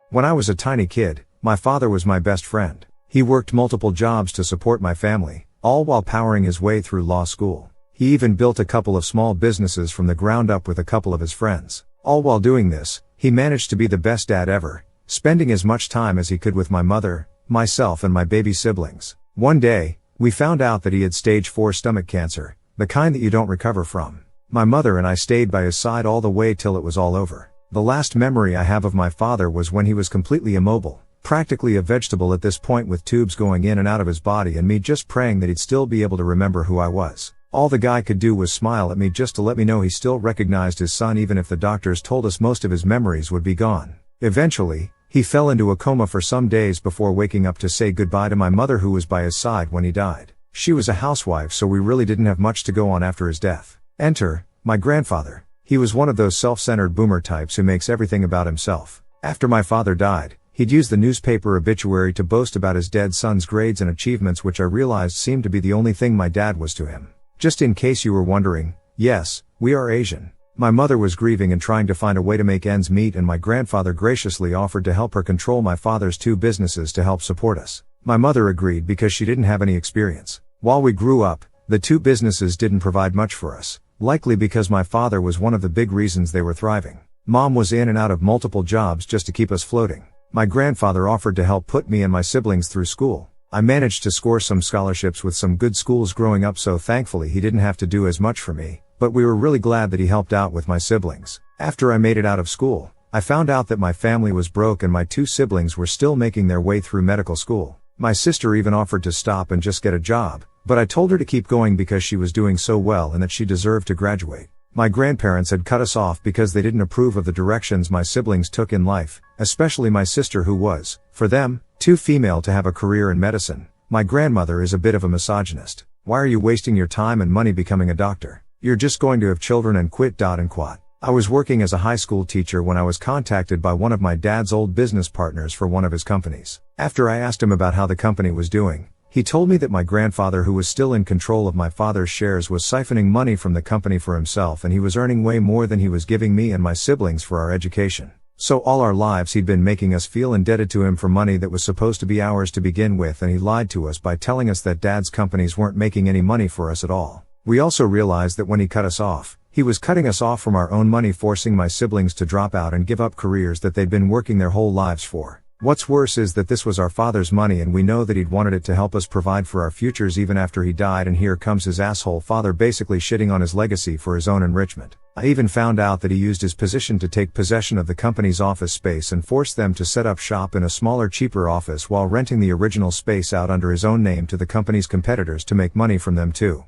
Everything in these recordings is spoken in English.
When I was a tiny kid, my father was my best friend. He worked multiple jobs to support my family, all while powering his way through law school. He even built a couple of small businesses from the ground up with a couple of his friends. All while doing this, he managed to be the best dad ever, spending as much time as he could with my mother, myself and my baby siblings. One day, we found out that he had stage 4 stomach cancer, the kind that you don't recover from. My mother and I stayed by his side all the way till it was all over. The last memory I have of my father was when he was completely immobile, practically a vegetable at this point with tubes going in and out of his body and me just praying that he'd still be able to remember who I was. All the guy could do was smile at me just to let me know he still recognized his son even if the doctors told us most of his memories would be gone. Eventually, he fell into a coma for some days before waking up to say goodbye to my mother who was by his side when he died. She was a housewife so we really didn't have much to go on after his death. Enter, my grandfather. He was one of those self-centered boomer types who makes everything about himself. After my father died, he'd use the newspaper obituary to boast about his dead son's grades and achievements, which I realized seemed to be the only thing my dad was to him. Just in case you were wondering, yes, we are Asian. My mother was grieving and trying to find a way to make ends meet, and my grandfather graciously offered to help her control my father's 2 businesses to help support us. My mother agreed because she didn't have any experience. While we grew up, the 2 businesses didn't provide much for us, likely because my father was one of the big reasons they were thriving. Mom was in and out of multiple jobs just to keep us floating. My grandfather offered to help put me and my siblings through school. I managed to score some scholarships with some good schools growing up, so thankfully he didn't have to do as much for me, but we were really glad that he helped out with my siblings. After I made it out of school, I found out that my family was broke and my 2 siblings were still making their way through medical school. My sister even offered to stop and just get a job, but I told her to keep going because she was doing so well and that she deserved to graduate. My grandparents had cut us off because they didn't approve of the directions my siblings took in life, especially my sister who was, for them, too female to have a career in medicine. My grandmother is a bit of a misogynist. Why are you wasting your time and money becoming a doctor? You're just going to have children and quit. I was working as a high school teacher when I was contacted by one of my dad's old business partners for one of his companies. After I asked him about how the company was doing, he told me that my grandfather, who was still in control of my father's shares, was siphoning money from the company for himself, and he was earning way more than he was giving me and my siblings for our education. So all our lives he'd been making us feel indebted to him for money that was supposed to be ours to begin with, and he lied to us by telling us that dad's companies weren't making any money for us at all. We also realized that when he cut us off, he was cutting us off from our own money, forcing my siblings to drop out and give up careers that they'd been working their whole lives for. What's worse is that this was our father's money and we know that he'd wanted it to help us provide for our futures even after he died, and here comes his asshole father basically shitting on his legacy for his own enrichment. I even found out that he used his position to take possession of the company's office space and force them to set up shop in a smaller, cheaper office while renting the original space out under his own name to the company's competitors to make money from them too.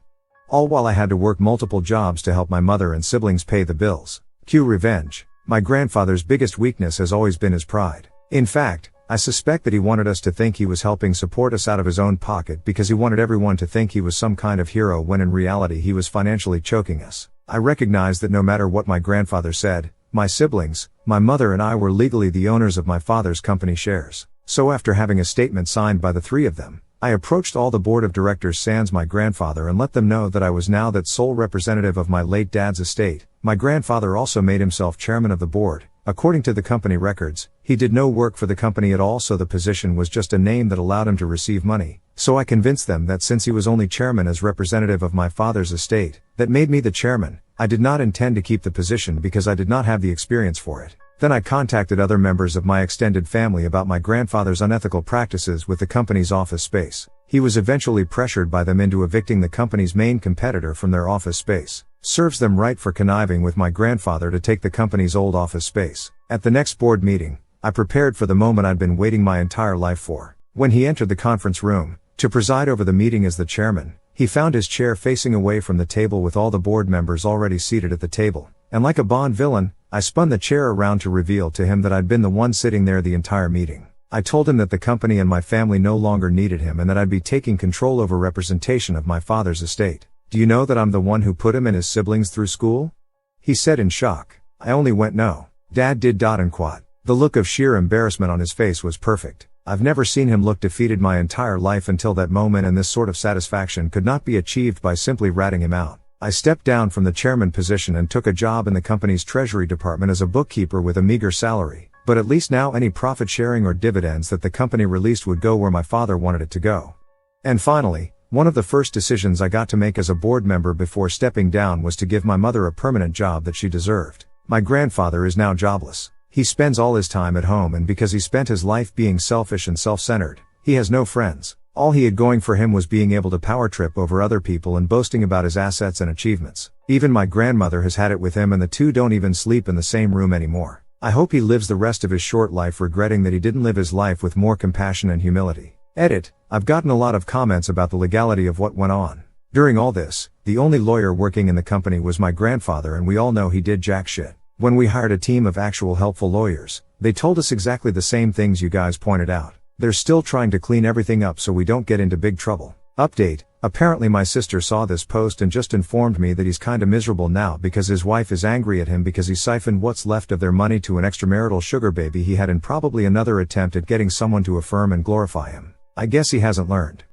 All while I had to work multiple jobs to help my mother and siblings pay the bills. Cue revenge. My grandfather's biggest weakness has always been his pride. In fact, I suspect that he wanted us to think he was helping support us out of his own pocket because he wanted everyone to think he was some kind of hero when in reality he was financially choking us. I recognize that no matter what my grandfather said, my siblings, my mother and I were legally the owners of my father's company shares. So after having a statement signed by the 3 of them, I approached all the board of directors sans my grandfather and let them know that I was now that sole representative of my late dad's estate. My grandfather also made himself chairman of the board. According to the company records, he did no work for the company at all, so the position was just a name that allowed him to receive money. So I convinced them that since he was only chairman as representative of my father's estate, that made me the chairman, I did not intend to keep the position because I did not have the experience for it. Then I contacted other members of my extended family about my grandfather's unethical practices with the company's office space. He was eventually pressured by them into evicting the company's main competitor from their office space. Serves them right for conniving with my grandfather to take the company's old office space. At the next board meeting, I prepared for the moment I'd been waiting my entire life for. When he entered the conference room, to preside over the meeting as the chairman, he found his chair facing away from the table with all the board members already seated at the table. And like a Bond villain, I spun the chair around to reveal to him that I'd been the one sitting there the entire meeting. I told him that the company and my family no longer needed him and that I'd be taking control over representation of my father's estate. Do you know that I'm the one who put him and his siblings through school? He said in shock. I only went no. Dad did. And quad. The look of sheer embarrassment on his face was perfect. I've never seen him look defeated my entire life until that moment, and this sort of satisfaction could not be achieved by simply ratting him out. I stepped down from the chairman position and took a job in the company's treasury department as a bookkeeper with a meager salary, But at least now any profit sharing or dividends that the company released would go where my father wanted it to go. And finally, one of the first decisions I got to make as a board member before stepping down was to give my mother a permanent job that she deserved. My grandfather is now jobless. He spends all his time at home, and because he spent his life being selfish and self-centered, he has no friends. All he had going for him was being able to power trip over other people and boasting about his assets and achievements. Even my grandmother has had it with him, and the two don't even sleep in the same room anymore. I hope he lives the rest of his short life regretting that he didn't live his life with more compassion and humility. Edit. I've gotten a lot of comments about the legality of what went on. During all this, the only lawyer working in the company was my grandfather, and we all know he did jack shit. When we hired a team of actual helpful lawyers, they told us exactly the same things you guys pointed out. They're still trying to clean everything up so we don't get into big trouble. Update. Apparently my sister saw this post and just informed me that he's kinda miserable now because his wife is angry at him because he siphoned what's left of their money to an extramarital sugar baby he had, and probably another attempt at getting someone to affirm and glorify him. I guess he hasn't learned.